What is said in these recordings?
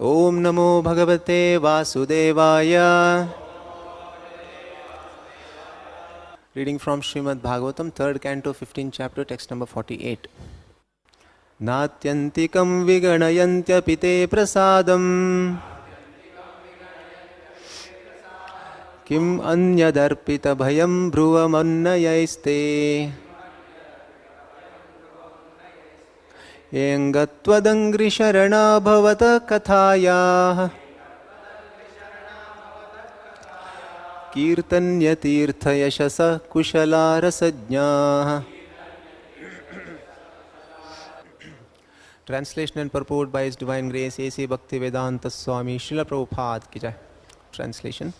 Om Namo Bhagavate Vasudevaya. Reading from Srimad Bhagavatam, 3rd Canto, 15th chapter, text number 48. Natyantikam viganayantyapite prasadam kim anyadarpita bhayam bhruvamannayaiste yengattvadangri sharana bhavata kathaya kirtanya tirtha yashasa kushala rasajñah. Translation and purport by His Divine Grace A.C. Bhaktivedanta Swami Srila Prabhupada ki jai. Translation.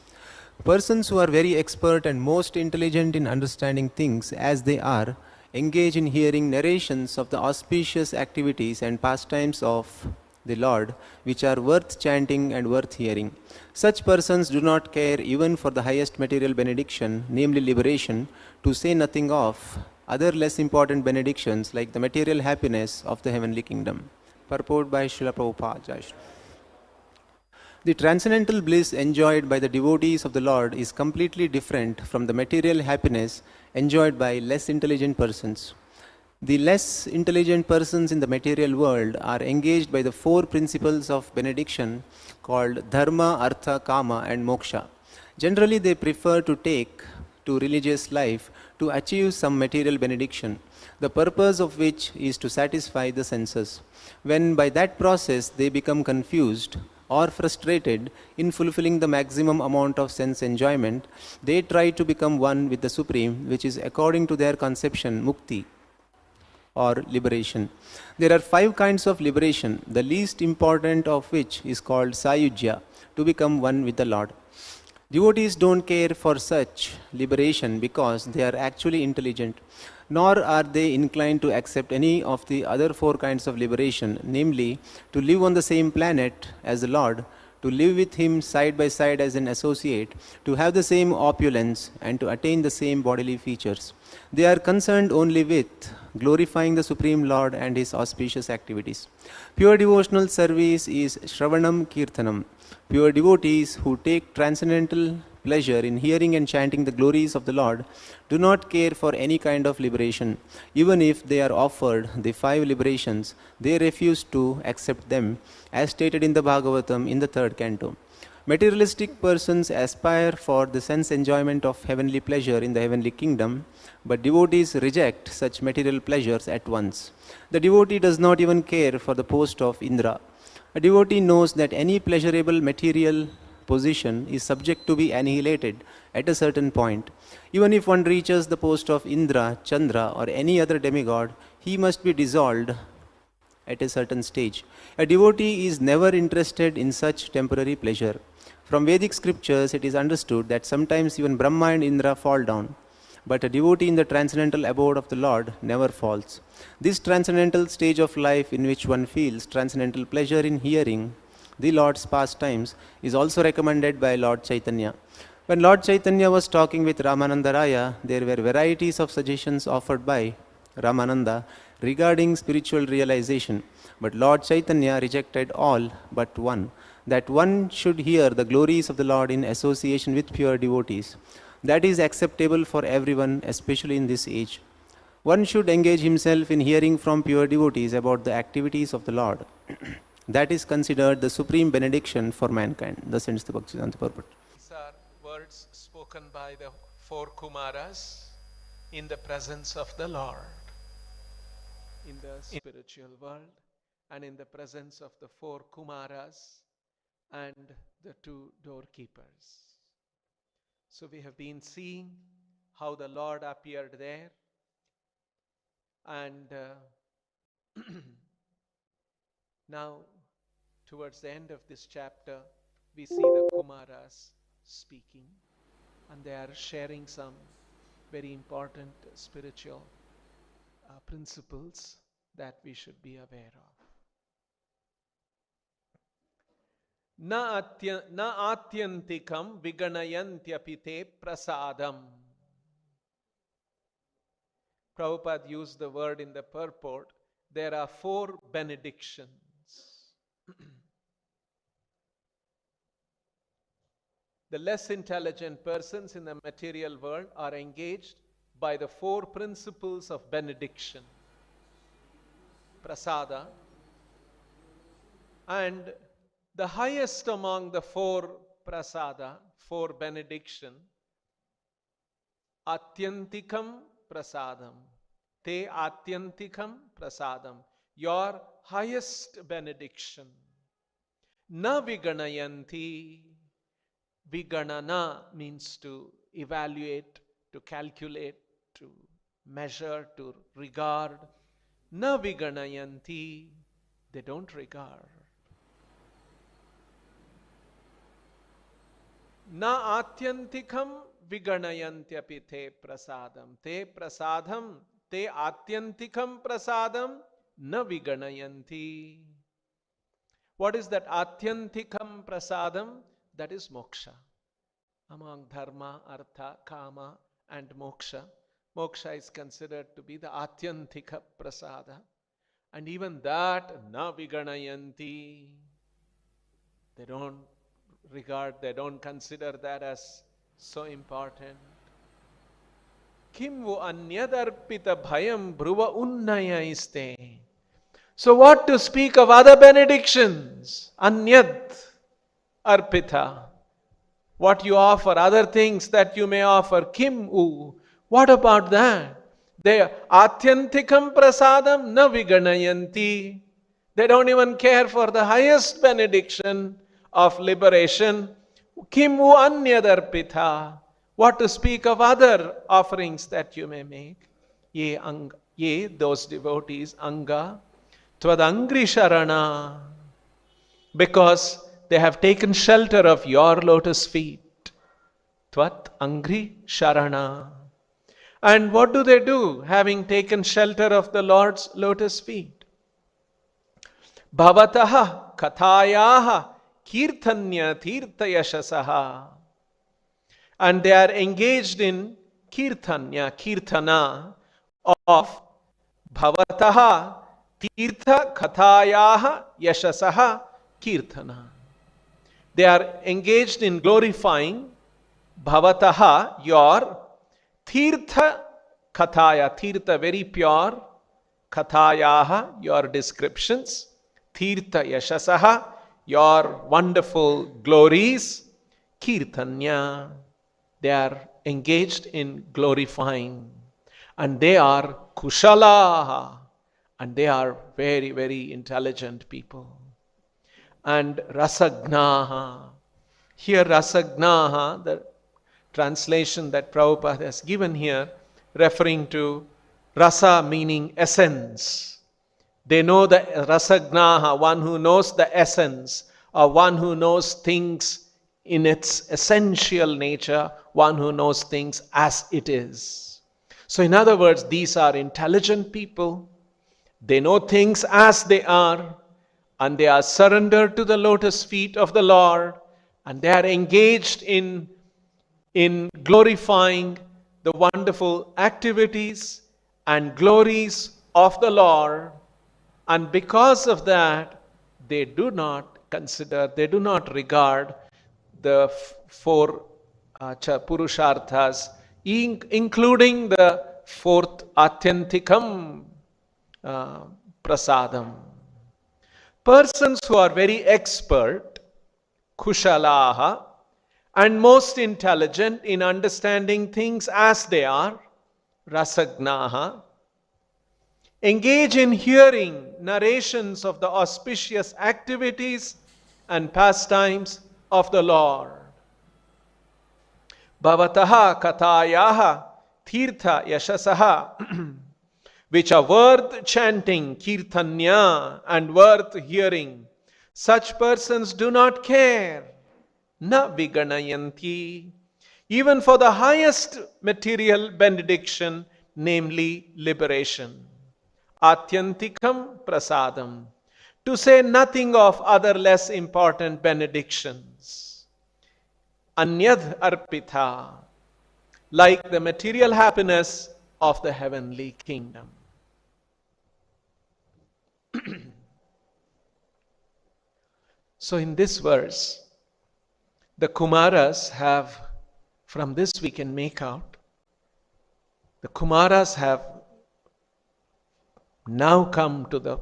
Persons who are very expert and most intelligent in understanding things as they are engage in hearing narrations of the auspicious activities and pastimes of the Lord, which are worth chanting and worth hearing. Such persons do not care even for the highest material benediction, namely liberation, to say nothing of other less important benedictions like the material happiness of the heavenly kingdom. Purport by Srila Prabhupada. Jai Shri. The transcendental bliss enjoyed by the devotees of the Lord is completely different from the material happiness enjoyed by less intelligent persons. The less intelligent persons in the material world are engaged by the 4 principles of benediction called Dharma, Artha, Kama and Moksha. Generally, they prefer to take to religious life to achieve some material benediction, the purpose of which is to satisfy the senses. When by that process they become confused or frustrated in fulfilling the maximum amount of sense enjoyment, they try to become one with the Supreme, which is according to their conception mukti or liberation. There are 5 kinds of liberation, the least important of which is called Sayujya, to become one with the Lord. Devotees don't care for such liberation because they are actually intelligent, nor are they inclined to accept any of the other 4 kinds of liberation, namely, to live on the same planet as the Lord, to live with Him side by side as an associate, to have the same opulence, and to attain the same bodily features. They are concerned only with glorifying the Supreme Lord and His auspicious activities. Pure devotional service is Shravanam Kirtanam. Pure devotees who take transcendental pleasure in hearing and chanting the glories of the Lord do not care for any kind of liberation. Even if they are offered the 5 liberations, they refuse to accept them, as stated in the Bhagavatam in the 3rd canto. Materialistic persons aspire for the sense enjoyment of heavenly pleasure in the heavenly kingdom, but devotees reject such material pleasures at once. The devotee does not even care for the post of Indra. A devotee knows that any pleasurable material position is subject to be annihilated at a certain point. Even if one reaches the post of Indra, Chandra or any other demigod, he must be dissolved at a certain stage. A devotee is never interested in such temporary pleasure. From Vedic scriptures it is understood that sometimes even Brahma and Indra fall down, but a devotee in the transcendental abode of the Lord never falls. This transcendental stage of life in which one feels transcendental pleasure in hearing the Lord's pastimes is also recommended by Lord Chaitanya. When Lord Chaitanya was talking with Ramananda Raya, there were varieties of suggestions offered by Ramananda regarding spiritual realization, but Lord Chaitanya rejected all but one, that one should hear the glories of the Lord in association with pure devotees. That is acceptable for everyone, especially in this age. One should engage himself in hearing from pure devotees about the activities of the Lord. That is considered the supreme benediction for mankind. Thus ends the Bhaktivedanta purport. These are words spoken by the 4 Kumaras in the presence of the Lord, in the spiritual world, and in the presence of the 4 Kumaras and the 2 doorkeepers. So we have been seeing how the Lord appeared there, and now towards the end of this chapter we see the Kumaras speaking, and they are sharing some very important spiritual principles that we should be aware of. Na atyantikam viganayantyapite prasadam. Prabhupada used the word in the purport. There are 4 benedictions. The less intelligent persons in the material world are engaged by the 4 principles of benediction, prasada, and the highest among the 4 prasada, 4 benediction, atyantikam prasadam, te atyantikam prasadam, your highest benediction. Na viganayanti, viganana means to evaluate, to calculate, to measure, to regard. Na viganayanti, they don't regard. Na atyantikam viganayantyapि te prasadam. Te prasadam, te atyantikam prasadam, na viganayanti. What is that atyantikam prasadam? That is moksha. Among dharma, artha, kama and moksha, moksha is considered to be the atyantika prasada. And even that, na viganayanti, they don't regard, they don't consider that as so important. Kim vu anyadarpita bhayam bhruva unnaya iste. So what to speak of other benedictions? Anyad arpita. What you offer, other things that you may offer. Kim u. What about that? They atyantikam prasadam na viganayanti. They don't even care for the highest benediction of liberation. Kim u anyadarpita. What to speak of other offerings that you may make. Ye, those devotees, anga, twadangri sharana. Because they have taken shelter of your lotus feet. Tvat angri sharana. And what do, having taken shelter of the Lord's lotus feet? Bhavataha kathayaha kirtanya tirtayashasaha. And they are engaged in kirtana of bhavataha tirtha kathayaha yashasaha kirtana. They are engaged in glorifying bhavataha, your tirtha kathaya, tirtha very pure, kathayaha, your descriptions, tirtha yashasaha, your wonderful glories, kirtanya. They are engaged in glorifying, and they are kushalaha, and they are very, very intelligent people. And rasagnaha. Here rasagnaha, the translation that Prabhupada has given here, referring to rasa meaning essence. They know the rasagnaha, one who knows the essence, or one who knows things in its essential nature, one who knows things as it is. So in other words, these are intelligent people. They know things as they are, and they are surrendered to the lotus feet of the Lord, and they are engaged in glorifying the wonderful activities and glories of the Lord. And because of that, they do not consider, they do not regard the 4 purusharthas, including the 4th atyantikam prasadam. Persons who are very expert, kushalaha, and most intelligent in understanding things as they are, rasagnaha, engage in hearing narrations of the auspicious activities and pastimes of the Lord. Bhavataha kathayaha tirtha yashasaha, which are worth chanting, kirtanya, and worth hearing. Such persons do not care, na viganayanti, even for the highest material benediction, namely liberation. Atyantikam prasadam, to say nothing of other less important benedictions. Anyad arpita, like the material happiness of the heavenly kingdom. So in this verse, the Kumaras have, from this we can make out, the Kumaras have now come to the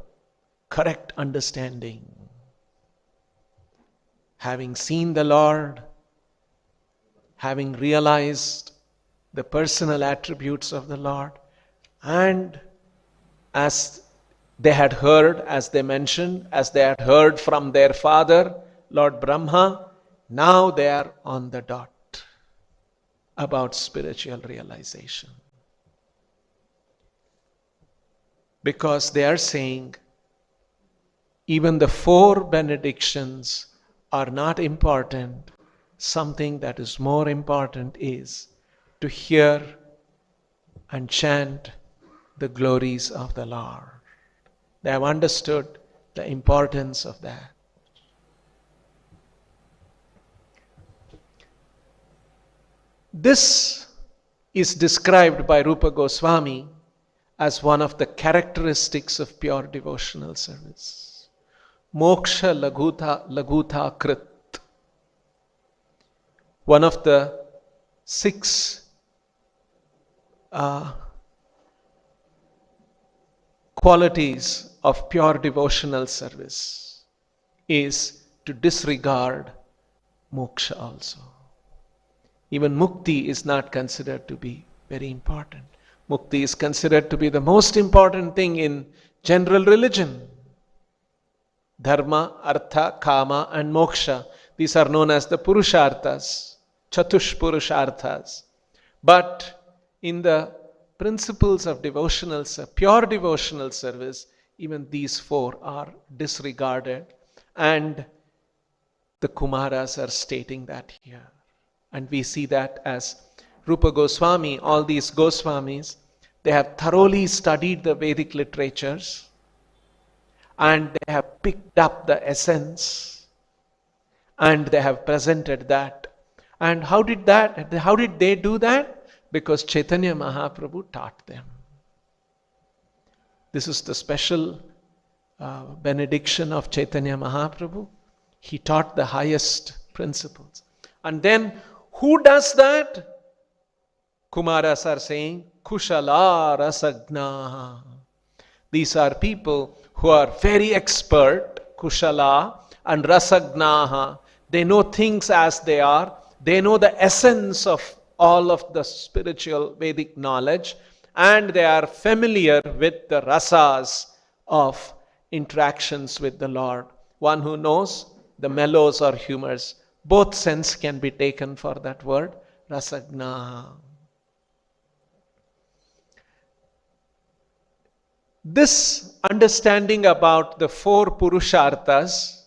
correct understanding. Having seen the Lord, having realized the personal attributes of the Lord, and as they had heard, as they mentioned, as they had heard from their father, Lord Brahma, now they are on the dot about spiritual realization. Because they are saying, even the 4 benedictions are not important. Something that is more important is to hear and chant the glories of the Lord. They have understood the importance of that. This is described by Rupa Goswami as one of the characteristics of pure devotional service. Moksha lagutha krit. One of the 6 qualities of pure devotional service is to disregard moksha also. Even mukti is not considered to be very important. Mukti is considered to be the most important thing in general religion. Dharma, artha, kama and moksha. These are known as the purusharthas, chatush purusharthas. But in the principles of devotional, pure devotional service, even these 4 are disregarded, and the Kumaras are stating that here. And we see that as Rupa Goswami, all these Goswamis, they have thoroughly studied the Vedic literatures and they have picked up the essence and they have presented that. And how did they do that? Because Chaitanya Mahaprabhu taught them. This is the special benediction of Chaitanya Mahaprabhu. He taught the highest principles. And then who does that? Kumaras are saying, Kushala Rasagna. These are people who are very expert, Kushala and Rasagnaha. They know things as they are. They know the essence of all of the spiritual Vedic knowledge, and they are familiar with the rasas of interactions with the Lord. One who knows the mellows or humors. Both sense can be taken for that word, rasagna. This understanding about the 4 purusharthas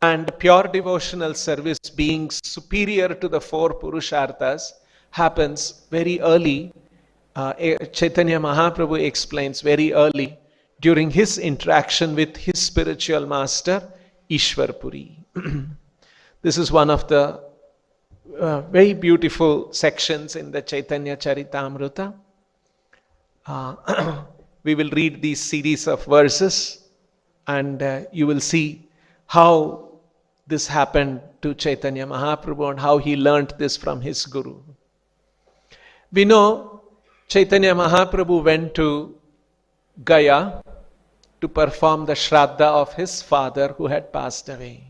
and pure devotional service being superior to the 4 purusharthas happens very early. Chaitanya Mahaprabhu explains very early during his interaction with his spiritual master, Ishwarpuri. This is one of the very beautiful sections in the Chaitanya Charitamrita. We will read these series of verses and you will see how this happened to Chaitanya Mahaprabhu and how he learnt this from his guru. We know Chaitanya Mahaprabhu went to Gaya to perform the Shraddha of his father who had passed away.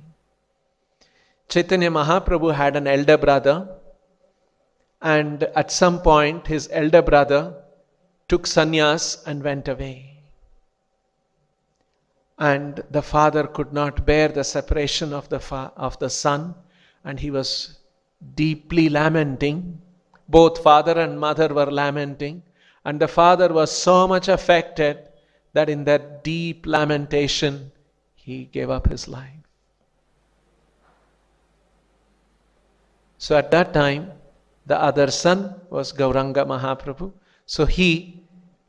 Chaitanya Mahaprabhu had an elder brother, and at some point his elder brother took sannyas and went away. And the father could not bear the separation of the son, and he was deeply lamenting. Both father and mother were lamenting, and the father was so much affected that in that deep lamentation he gave up his life. So at that time, the other son was Gauranga Mahaprabhu. So he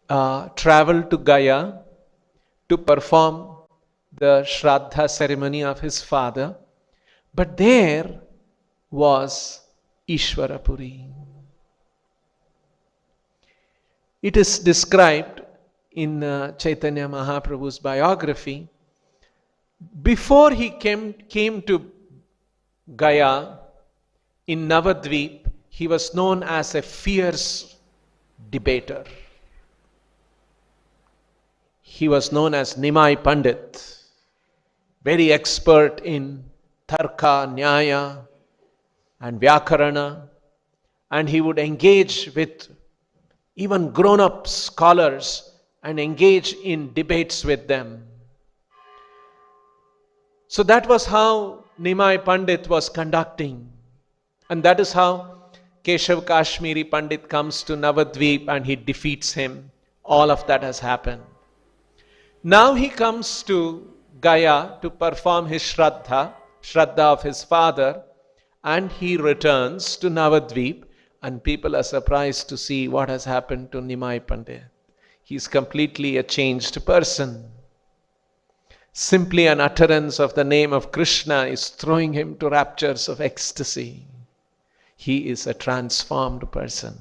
traveled to Gaya to perform the Shraddha ceremony of his father. But there was Ishwarapuri. It is described in Chaitanya Mahaprabhu's biography. Before he came to Gaya, In Navadvip, he was known as a fierce debater. He was known as Nimai Pandit, very expert in Tarka, Nyaya and Vyakarana, and he would engage with even grown-up scholars and engage in debates with them. So that was how Nimai Pandit was conducting. And that is how Keshav Kashmiri Pandit comes to Navadvip and he defeats him. All of that has happened. Now he comes to Gaya to perform his Shraddha of his father, and he returns to Navadvip, and people are surprised to see what has happened to Nimai Pandit. He's completely a changed person. Simply an utterance of the name of Krishna is throwing him to raptures of ecstasy. He is a transformed person.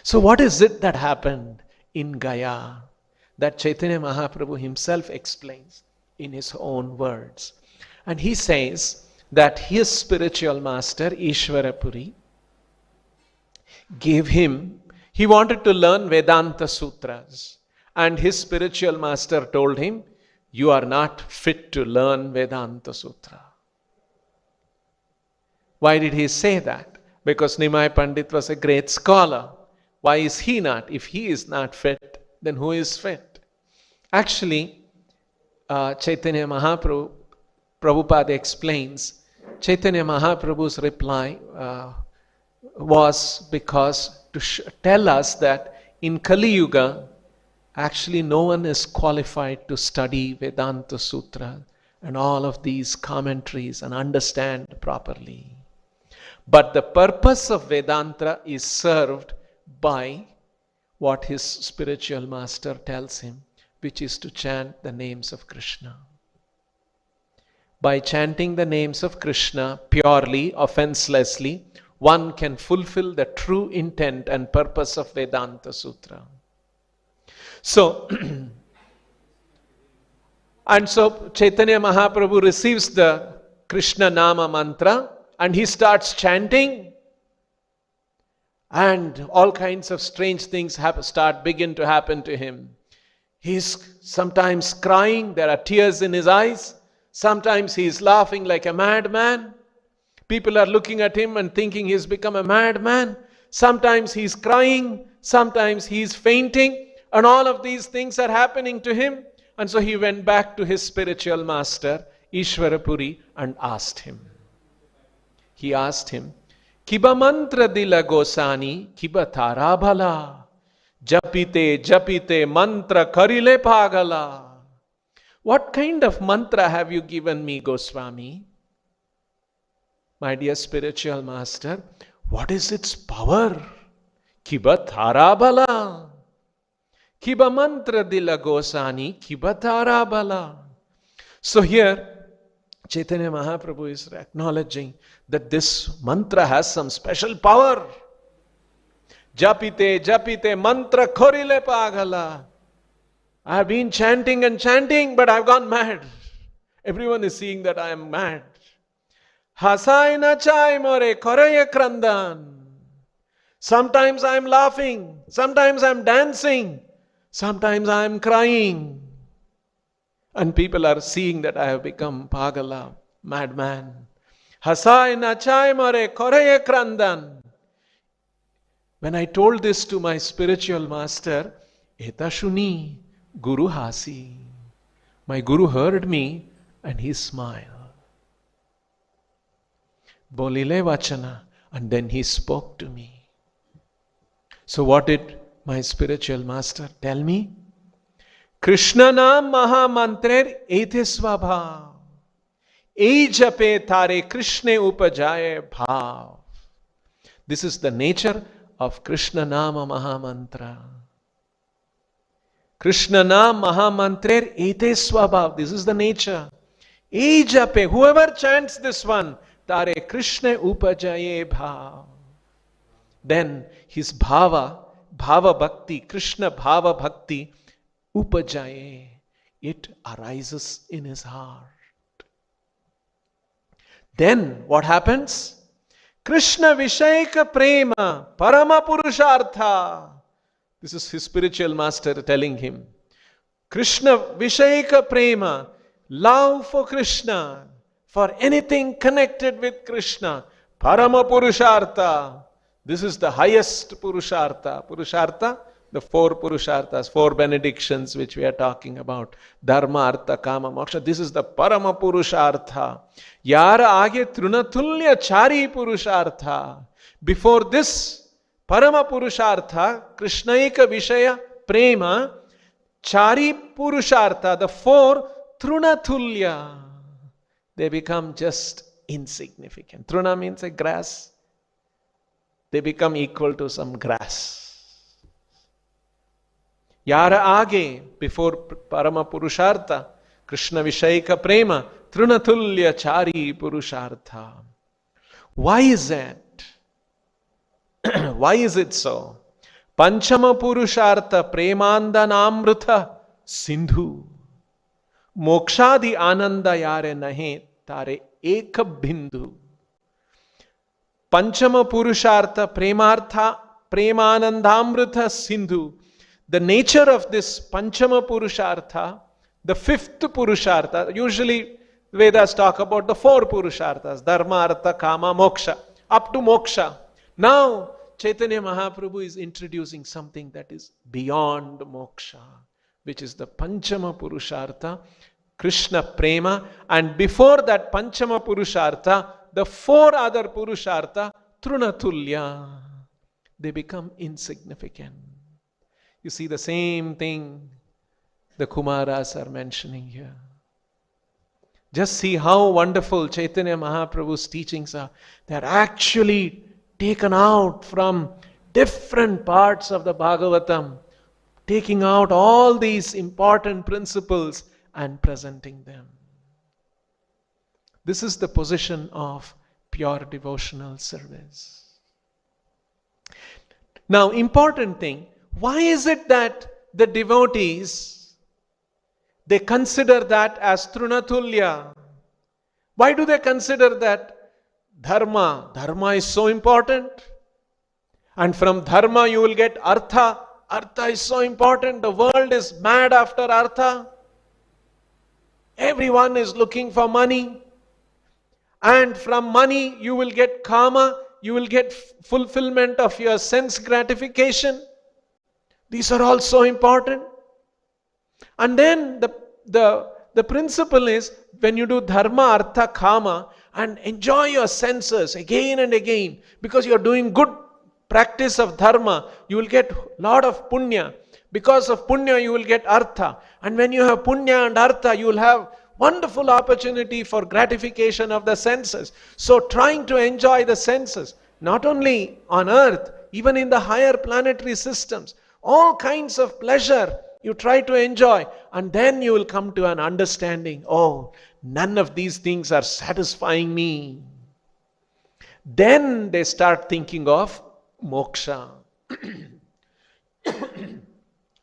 So what is it that happened in Gaya that Chaitanya Mahaprabhu himself explains in his own words? And he says that his spiritual master, Ishwarapuri, gave him, he wanted to learn Vedanta Sutras. And his spiritual master told him, you are not fit to learn Vedanta Sutra. Why did he say that? Because Nimai Pandit was a great scholar. Why is he not? If he is not fit, then who is fit? Actually, Chaitanya Mahaprabhu, Prabhupada explains, Chaitanya Mahaprabhu's reply was because to tell us that in Kali Yuga, actually no one is qualified to study Vedanta Sutra and all of these commentaries and understand properly. But the purpose of Vedanta is served by what his spiritual master tells him, which is to chant the names of Krishna. By chanting the names of Krishna purely, offenselessly, one can fulfill the true intent and purpose of Vedanta Sutra. So, and so Chaitanya Mahaprabhu receives the Krishna Nama mantra and he starts chanting, and all kinds of strange things begin to happen to him. He's sometimes crying, there are tears in his eyes. Sometimes he's laughing like a madman. People are looking at him and thinking he's become a madman. Sometimes he's crying, sometimes he's fainting, and all of these things are happening to him. And so he went back to his spiritual master, Ishwarapuri, and asked him. He asked him, Kiba mantra dila gosani, kiba tarabhala, japite mantra karile pagala. What kind of mantra have you given me, Goswami? My dear spiritual master, what is its power? Kiba tarabhala. Kiba mantra dila gosani, kiba tarabhala. So here, Chaitanya Mahaprabhu is acknowledging that this mantra has some special power. Japite mantra korile pagala. I have been chanting and chanting, but I've gone mad. Everyone is seeing that I am mad. Hasai nachai more koraya krandan. Sometimes I am laughing, sometimes I am dancing, sometimes I am crying. And people are seeing that I have become pagala, madman. Hasai nachai more koraya krandan. When I told this to my spiritual master, Eta shuni Guru hasi. My Guru heard me and he smiled. Bolile vachana, and then he spoke to me. So what did my spiritual master tell me? Krishna naam maha mantrer ete svabhav. Ei jape tare Krishne upajaye bhav. This is the nature of Krishna Nama Maha Mantra. Krishna Nam Maha Mantrer ete svabhav. This is the nature. Ei jape, whoever chants this one, tare Krishna upajaye bhav. Then his bhava bhakti, Krishna bhava bhakti, upajaye, it arises in his heart. Then what happens? Krishna Vishayaka Prema Parama Purushartha. This is his spiritual master telling him. Krishna Vishayaka Prema, love for Krishna, for anything connected with Krishna. Parama Purushartha. This is the highest Purushartha. Purushartha, the four Purusharthas, four benedictions which we are talking about. Dharma, Artha, Kama, Moksha. This is the Parama Purushartha. Yara Age Trunatulya Chari Purushartha. Before this Parama Purushartha, Krishnaika Vishaya Prema, Chari Purushartha, the four Trunatulya, they become just insignificant. Truna means a grass. They become equal to some grass. Yara Age, before Parama Purushartha, Krishna Vishayaka Prema, Trunatulya Chari Purushartha. Why is that? Why is it so? Panchama Purushartha Premandanamrutha Sindhu. Mokshadi Ananda Yare Nahe Tare Eka Bindu. Panchama Purushartha Premartha Premanandamrutha Sindhu. The nature of this Panchama Purushartha, the fifth Purushartha, usually Vedas talk about the four Purusharthas, Dharma, Artha, Kama, Moksha, up to Moksha. Now, Chaitanya Mahaprabhu is introducing something that is beyond moksha, which is the Panchama Purushartha, Krishna Prema, and before that Panchama Purushartha, the four other Purushartha, Trunatulya, they become insignificant. You see the same thing the Kumaras are mentioning here. Just see how wonderful Chaitanya Mahaprabhu's teachings are. They are actually taken out from different parts of the Bhagavatam, taking out all these important principles and presenting them. This is the position of pure devotional service. Now, important thing, why is it that the devotees, they consider that as Trunatulya? Why do they consider that Dharma? Dharma is so important. And from Dharma you will get Artha. Artha is so important. The world is mad after Artha. Everyone is looking for money. And from money you will get Kama. You will get fulfillment of your sense gratification. These are all so important. And then the principle is, when you do Dharma, Artha, Kama, and enjoy your senses again and again, because you are doing good practice of Dharma, you will get lot of Punya. Because of Punya, you will get Artha. And when you have Punya and Artha, you will have wonderful opportunity for gratification of the senses. So trying to enjoy the senses, not only on earth, even in the higher planetary systems, all kinds of pleasure you try to enjoy, and then you will come to an understanding, oh, none of these things are satisfying me. Then they start thinking of moksha.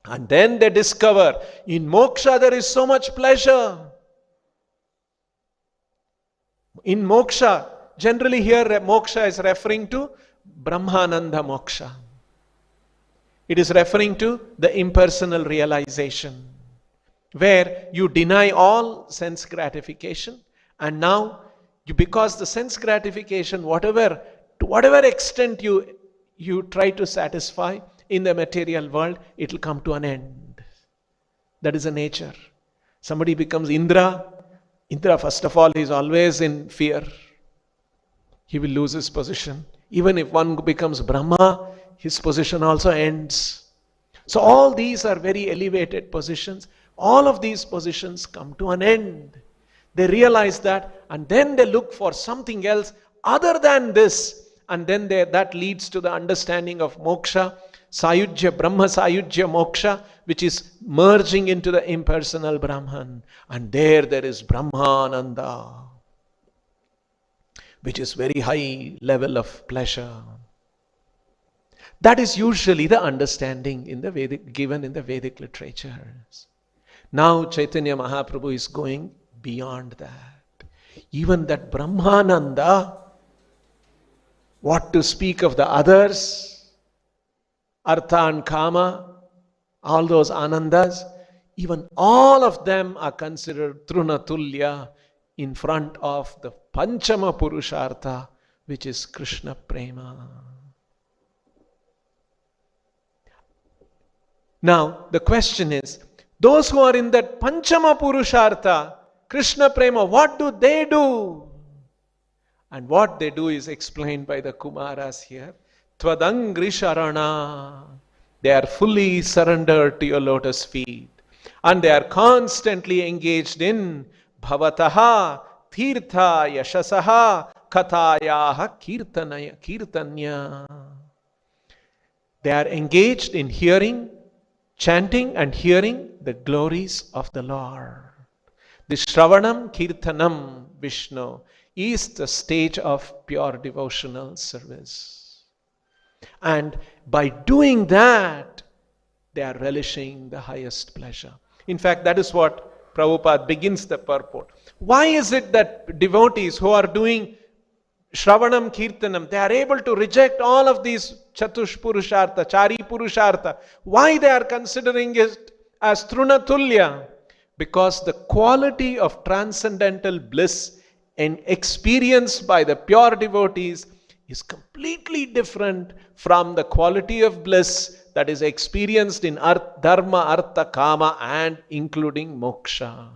And then they discover, in moksha there is so much pleasure. In moksha, generally here moksha is referring to Brahmananda moksha. It is referring to the impersonal realization, where you deny all sense gratification, and now because the sense gratification, to whatever extent you try to satisfy in the material world, it will come to an end. That is a nature. Somebody becomes Indra. Indra, first of all, is always in fear. He will lose his position. Even if one becomes Brahma, his position also ends. So all these are very elevated positions. All of these positions come to an end. They realize that, and then they look for something else other than this. And then that leads to the understanding of moksha, sayujya, Brahma sayujya moksha, which is merging into the impersonal Brahman. And there is Brahmananda, which is very high level of pleasure. That is usually the understanding in the Vedic, given in the Vedic literatures. Now Chaitanya Mahaprabhu is going beyond that. Even that Brahmananda, What to speak of the others? Artha and Kama, all those anandas, even all of them are considered Trunatulya in front of the Panchama Purushartha, which is Krishna Prema. Now, the question is, those who are in that Panchama Purushartha, Krishna Prema, what do they do? And what they do is explained by the Kumaras here. Tvadangri Sharana. They are fully surrendered to your lotus feet. And they are constantly engaged in Bhavataha, Tirtha, Yashasaha, Kathayaha, Kirtanya. They are engaged in hearing, chanting and hearing the glories of the Lord. The Shravanam Kirtanam Vishnu is the stage of pure devotional service. And by doing that, they are relishing the highest pleasure. In fact, that is what Prabhupada begins the purport. Why is it that devotees who are doing Shravanam Kirtanam, they are able to reject all of these Chatush Purushartha, Chari Purushartha? Why they are considering it as Trunatulya? Because the quality of transcendental bliss and experienced by the pure devotees is completely different from the quality of bliss that is experienced in Dharma, Artha, Kama and including Moksha.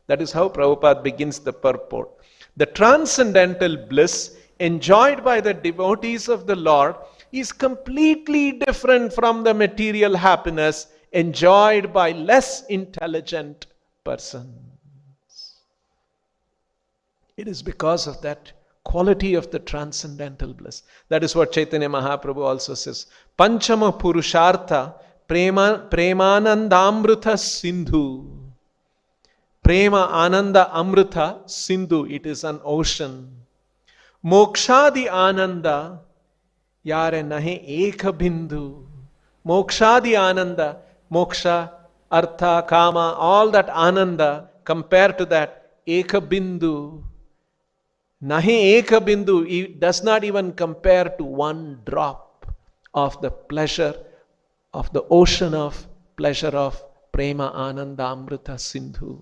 That is how Prabhupada begins the purport. The transcendental bliss enjoyed by the devotees of the Lord is completely different from the material happiness enjoyed by less intelligent persons. It is because of that quality of the transcendental bliss. That is what Chaitanya Mahaprabhu also says. Panchama Purushartha Premanandamrita Sindhu. Prema Ananda Amrita Sindhu. It is an ocean. Mokshadi Ananda Yare Nahe Ekha Bindu. Mokshadi Ananda, Moksha, Artha, Kama, all that Ananda, compared to that Ekha Bindu, Nahe Ekha Bindu, it does not even compare to one drop of the pleasure of the ocean of pleasure of Prema Ananda Amrita Sindhu.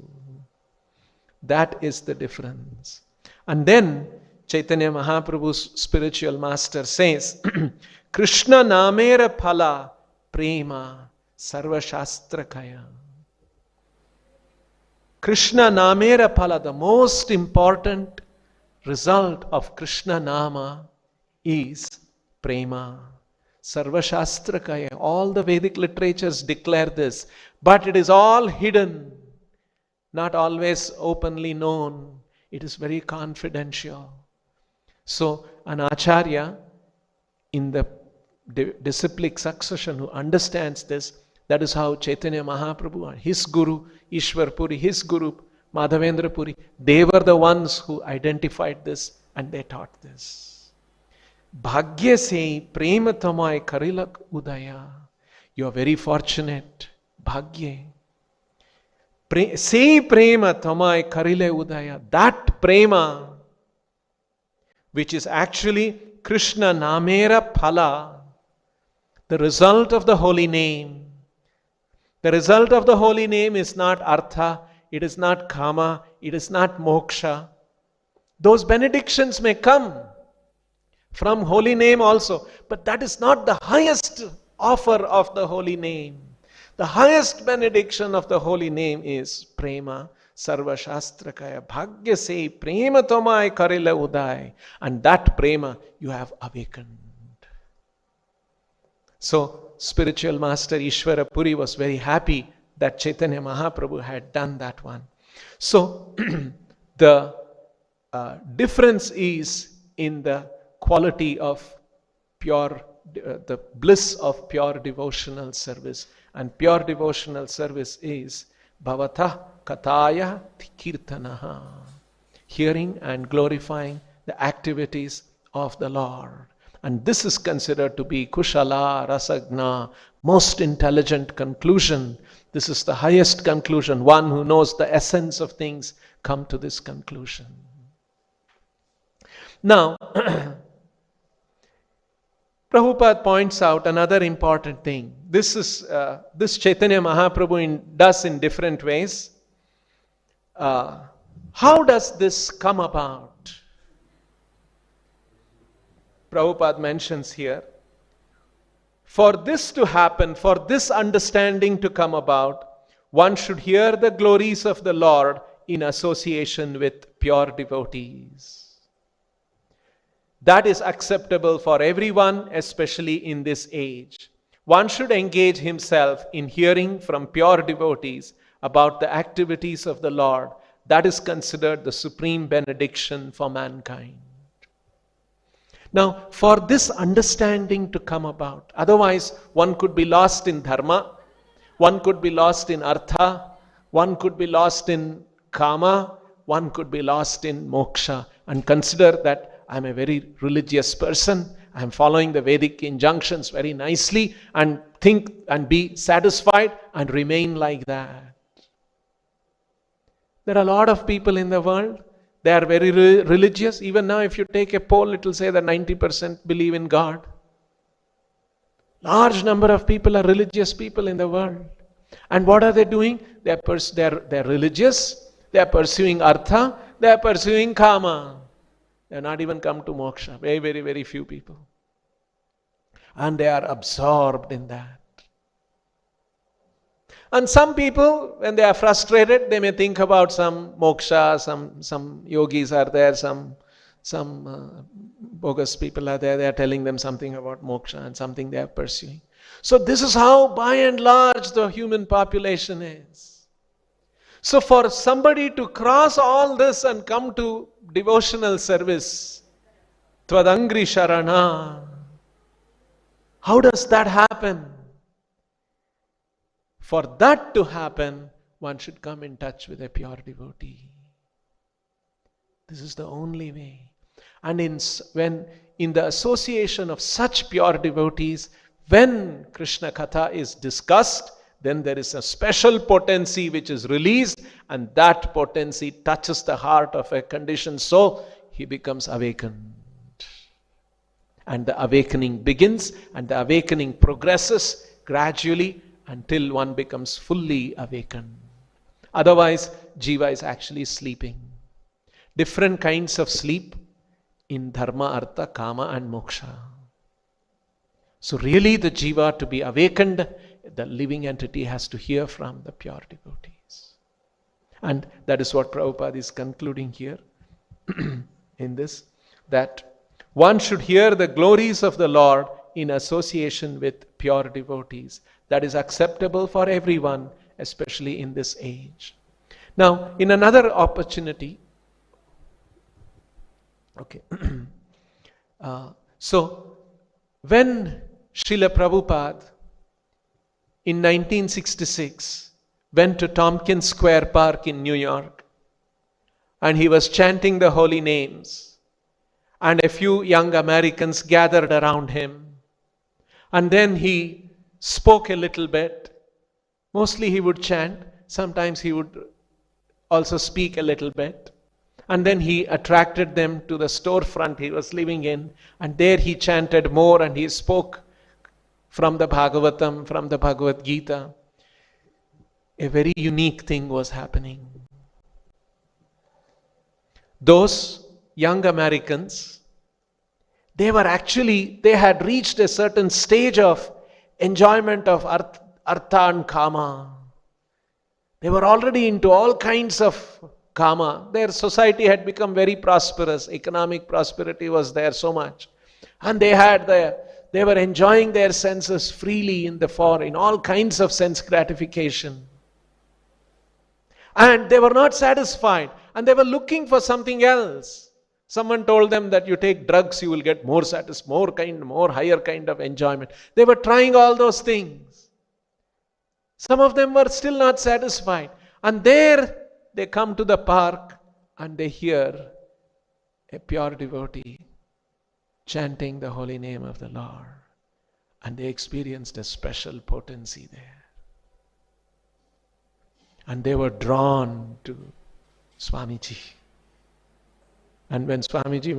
That is the difference. And then Chaitanya Mahaprabhu's spiritual master says, Krishna Namera Phala Prema Sarva Shastrakaya. Krishna Namera Phala, the most important result of Krishna Nama is Prema. Sarva Shastrakaya. All the Vedic literatures declare this, but it is all hidden, not always openly known. It is very confidential. So, an Acharya in the disciplic succession who understands this, that is how Chaitanya Mahaprabhu, his Guru, Ishwar Puri, his Guru, Madhavendra Puri, they were the ones who identified this and they taught this. Bhagya se prema tamai karilak udaya. You are very fortunate. Bhagya. Se prema tamai karile udaya. That prema, which is actually Krishna Namera Phala, the result of the holy name. The result of the holy name is not Artha, it is not Kama, it is not Moksha. Those benedictions may come from holy name also, but that is not the highest offer of the holy name. The highest benediction of the holy name is Prema Sarva Shastrakaya. Bhagya se Prema tomai karila udai. And that Prema you have awakened. So, spiritual master Ishwara Puri was very happy that Chaitanya Mahaprabhu had done that one. So, the difference is in the quality of pure, the bliss of pure devotional service. And pure devotional service is Bhavata Kataya Kirtanaha. Hearing and glorifying the activities of the Lord. And this is considered to be Kushala Rasagna, most intelligent conclusion. This is the highest conclusion. One who knows the essence of things come to this conclusion. Now, Prabhupada points out another important thing. This Chaitanya Mahaprabhu does in different ways. How does this come about? Prabhupada mentions here, for this to happen, for this understanding to come about, one should hear the glories of the Lord in association with pure devotees. That is acceptable for everyone, especially in this age. One should engage himself in hearing from pure devotees about the activities of the Lord. That is considered the supreme benediction for mankind. Now, for this understanding to come about, otherwise one could be lost in dharma, one could be lost in artha, one could be lost in kama, one could be lost in moksha, and consider that I'm a very religious person, I'm following the Vedic injunctions very nicely, and think and be satisfied and remain like that. There are a lot of people in the world, they are very religious. Even now, if you take a poll, it will say that 90% believe in God. Large number of people are religious people in the world. And what are they doing? They're religious, they are pursuing artha, they are pursuing kama. They have not even come to moksha. Very, very, very few people. And they are absorbed in that. And some people, when they are frustrated, they may think about some moksha, some yogis are there, some bogus people are there, they are telling them something about moksha and something they are pursuing. So this is how, by and large, the human population is. So for somebody to cross all this and come to devotional service, Tvadangri Sharana, how does that happen? For that to happen, one should come in touch with a pure devotee. This is the only way. And in the association of such pure devotees, when Krishna Katha is discussed, then there is a special potency which is released, and that potency touches the heart of a conditioned soul. He becomes awakened. And the awakening begins, and the awakening progresses gradually until one becomes fully awakened. Otherwise, jiva is actually sleeping. Different kinds of sleep in dharma, artha, kama and moksha. So really the jiva to be awakened, the living entity has to hear from the pure devotees. And that is what Prabhupada is concluding here in this, that one should hear the glories of the Lord in association with pure devotees. That is acceptable for everyone, especially in this age. Now, in another opportunity, okay, so when Srila Prabhupada in 1966 went to Tompkins Square Park in New York, and he was chanting the holy names, and a few young Americans gathered around him, and then he spoke a little bit. Mostly he would chant, sometimes he would also speak a little bit. And then he attracted them to the storefront he was living in, and there he chanted more and he spoke from the Bhagavatam, from the Bhagavad Gita. A very unique thing was happening. Those young Americans, they had reached a certain stage of enjoyment of artha and kama. They were already into all kinds of kama. Their society had become very prosperous. Economic prosperity was there so much. And they were enjoying their senses freely in all kinds of sense gratification. And they were not satisfied. And they were looking for something else. Someone told them that you take drugs, you will get more higher kind of enjoyment. They were trying all those things. Some of them were still not satisfied. And there they come to the park and they hear a pure devotee chanting the holy name of the Lord. And they experienced a special potency there. And they were drawn to Swamiji. And when Swamiji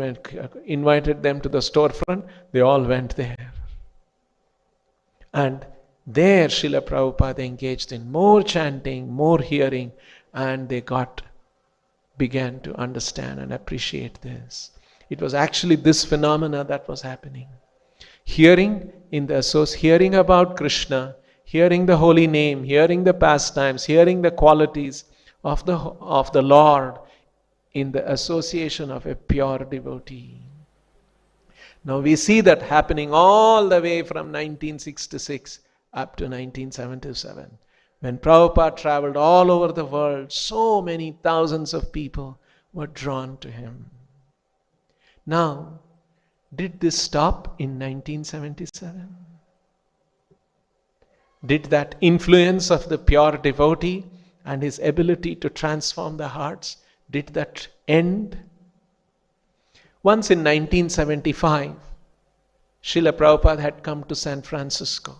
invited them to the storefront, they all went there. And there Srila Prabhupada engaged in more chanting, more hearing, and they began to understand and appreciate this. It was actually this phenomena that was happening. Hearing hearing about Krishna, hearing the holy name, hearing the pastimes, hearing the qualities of the Lord in the association of a pure devotee. Now we see that happening all the way from 1966 up to 1977. When Prabhupada traveled all over the world, so many thousands of people were drawn to him. Now, did this stop in 1977? Did that influence of the pure devotee and his ability to transform the hearts, did that end? Once in 1975, Srila Prabhupada had come to San Francisco.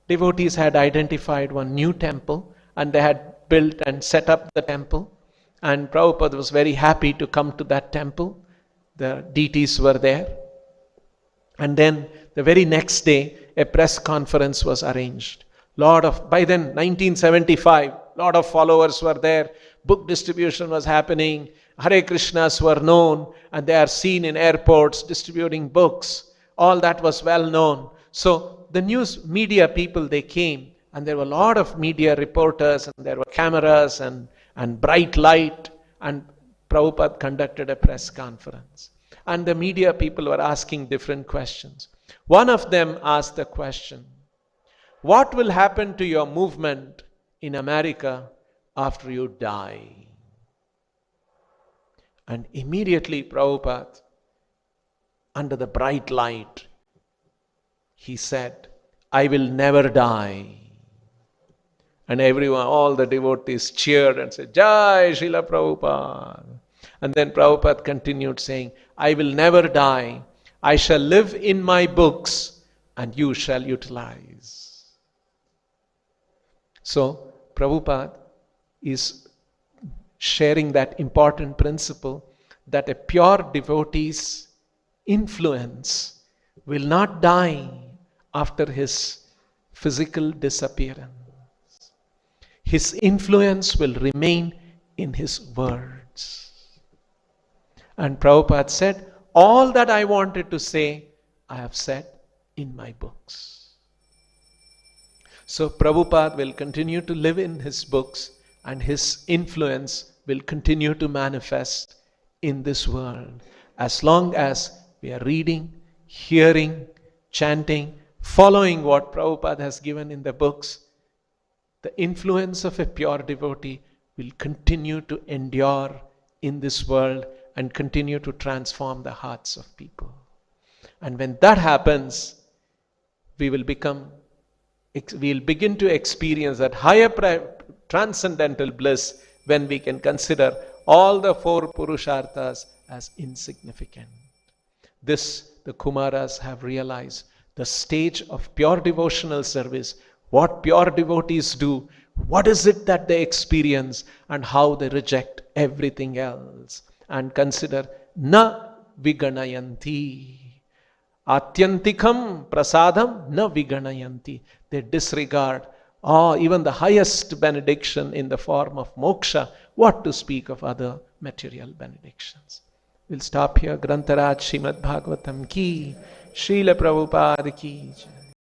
Devotees had identified one new temple and they had built and set up the temple. And Prabhupada was very happy to come to that temple. The deities were there. And then the very next day, a press conference was arranged. By then, 1975, lot of followers were there. Book distribution was happening. Hare Krishnas were known and they are seen in airports distributing books. All that was well known. So the news media people, they came, and there were a lot of media reporters, and there were cameras and bright light, and Prabhupada conducted a press conference. And the media people were asking different questions. One of them asked the question, what will happen to your movement in America after you die? And immediately Prabhupada, under the bright light, he said, I will never die. And everyone, all the devotees cheered and said, Jai Srila Prabhupada. And then Prabhupada continued saying, I will never die. I shall live in my books and you shall utilize. So Prabhupada is sharing that important principle that a pure devotee's influence will not die after his physical disappearance. His influence will remain in his words. And Prabhupada said, all that I wanted to say, I have said in my books. So Prabhupada will continue to live in his books and his influence will continue to manifest in this world as long as we are reading, hearing, chanting, following what Prabhupada has given in the books. The influence of a pure devotee will continue to endure in this world and continue to transform the hearts of people. And when that happens, we'll begin to experience that higher transcendental bliss when we can consider all the four Purusharthas as insignificant. This the Kumaras have realized. The stage of pure devotional service, what pure devotees do, what is it that they experience, and how they reject everything else and consider na viganayanti. Atyantikam prasadam na viganayanti. They disregard even the highest benediction in the form of moksha. What to speak of other material benedictions? We'll stop here. Grantaraj Srimad Bhagavatam ki, Srila Prabhupada ki.